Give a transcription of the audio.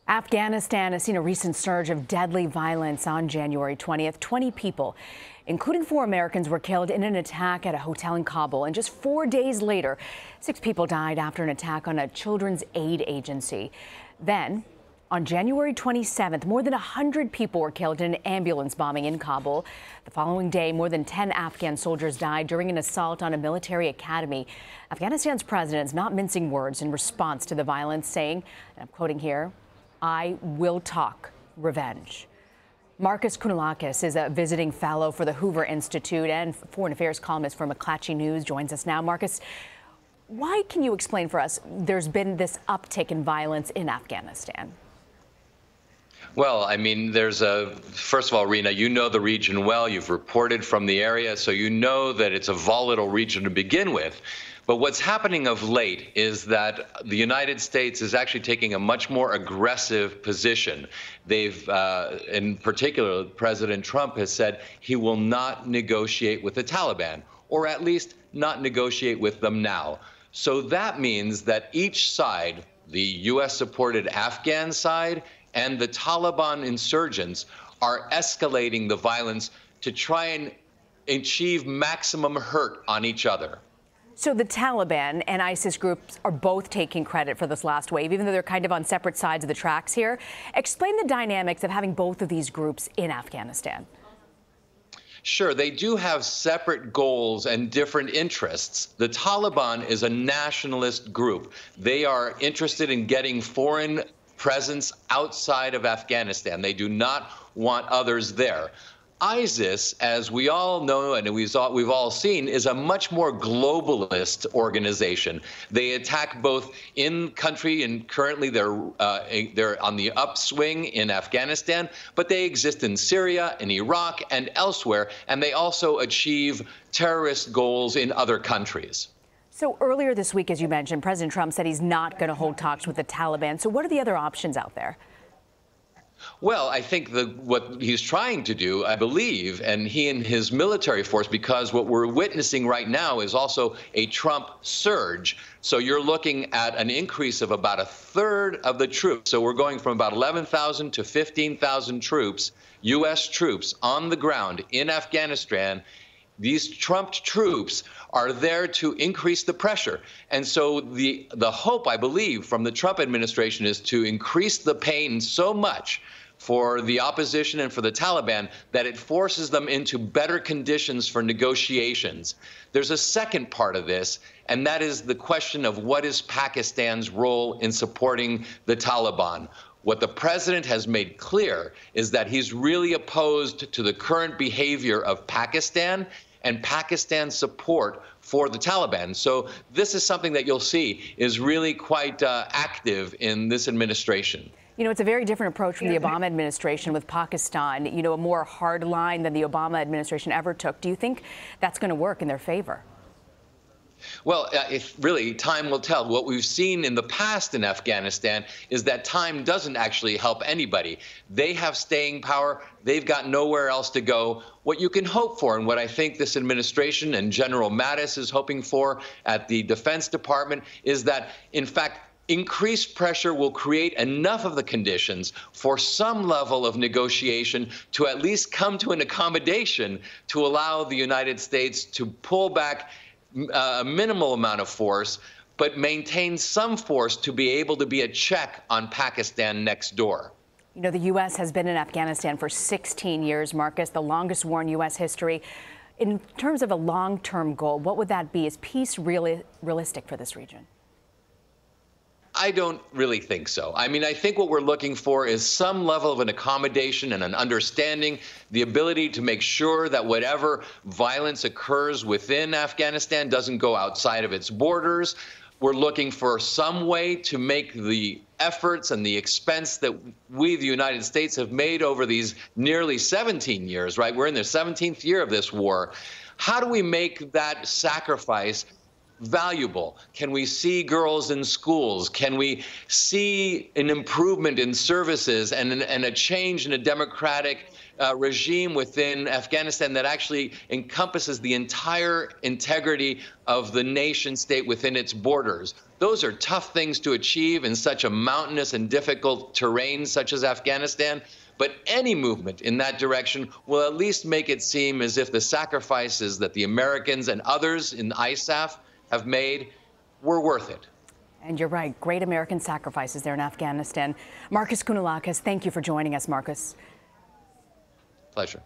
Afghanistan has seen a recent surge of deadly violence on January 20th. 20 people, including 4 Americans, were killed in an attack at a hotel in Kabul. And just 4 days later, 6 people died after an attack on a children's aid agency. Then, on January 27th, more than 100 people were killed in an ambulance bombing in Kabul. The following day, more than 10 Afghan soldiers died during an assault on a military academy. Afghanistan's president is not mincing words in response to the violence, saying, and I'm quoting here, "I will talk revenge." Markos Kounalakis is a visiting fellow for the Hoover Institute and foreign affairs columnist for McClatchy News, joins us now. Markos, why can you explain for us there's been this uptick in violence in Afghanistan? Well, I mean, first of all, Rena, you know the region well. You've reported from the area, so you know that it's a volatile region to begin with. But what's happening of late is that the United States is actually taking a much more aggressive position. In particular, President Trump has said he will not negotiate with the Taliban, or at least not negotiate with them now. So that means that each side, the U.S.-supported Afghan side and the Taliban insurgents, are escalating the violence to try and achieve maximum hurt on each other. So the Taliban and ISIS groups are both taking credit for this last wave, even though they're kind of on separate sides of the tracks here. Explain the dynamics of having both of these groups in Afghanistan. Sure, they do have separate goals and different interests. The Taliban is a nationalist group. They are interested in getting foreign presence outside of Afghanistan. They do not want others there. ISIS, as we all know and we've all seen, is a much more globalist organization. They attack both in country, and currently they're on the upswing in Afghanistan, but they exist in Syria, in Iraq, and elsewhere, and they also achieve terrorist goals in other countries. So earlier this week, as you mentioned, President Trump said he's not going to hold talks with the Taliban. So what are the other options out there? Well, I think what he's trying to do, I believe, and he and his military force, because what we're witnessing right now is also a Trump surge. So you're looking at an increase of about a third of the troops. So we're going from about 11,000 to 15,000 troops, U.S. troops on the ground in Afghanistan. These Trump troops are there to increase the pressure. And so the hope, I believe, from the Trump administration is to increase the pain so much for the opposition and for the Taliban that it forces them into better conditions for negotiations. There's a second part of this, and that is the question of what is Pakistan's role in supporting the Taliban. What the president has made clear is that he's really opposed to the current behavior of Pakistan and Pakistan's support for the Taliban. So this is something that you'll see is really quite active in this administration. You know, it's a very different approach from the Obama administration with Pakistan, you know, a more hard line than the Obama administration ever took. Do you think that's going to work in their favor? Well, really, time will tell. What we've seen in the past in Afghanistan is that time doesn't actually help anybody. They have staying power. They've got nowhere else to go. What you can hope for, and what I think this administration and General Mattis is hoping for at the Defense Department, is that, in fact, increased pressure will create enough of the conditions for some level of negotiation to at least come to an accommodation to allow the United States to pull back a minimal amount of force, but maintain some force to be able to be a check on Pakistan next door. You know, the U.S. has been in Afghanistan for 16 years, Markos, the longest war in U.S. history. In terms of a long-term goal, what would that be? Is peace really realistic for this region? I don't really think so. I mean, I think what we're looking for is some level of an accommodation and an understanding, the ability to make sure that whatever violence occurs within Afghanistan doesn't go outside of its borders. We're looking for some way to make the efforts and the expense that we, the United States, have made over these nearly 17 years, right? We're in the 17th year of this war. How do we make that sacrifice valuable? Can we see girls in schools? Can we see an improvement in services and a change in a democratic regime within Afghanistan that actually encompasses the entire integrity of the nation state within its borders? Those are tough things to achieve in such a mountainous and difficult terrain such as Afghanistan. But any movement in that direction will at least make it seem as if the sacrifices that the Americans and others in ISAF have made were worth it. And you're right. Great American sacrifices there in Afghanistan. Markos Kounalakis, thank you for joining us, Markos. Pleasure.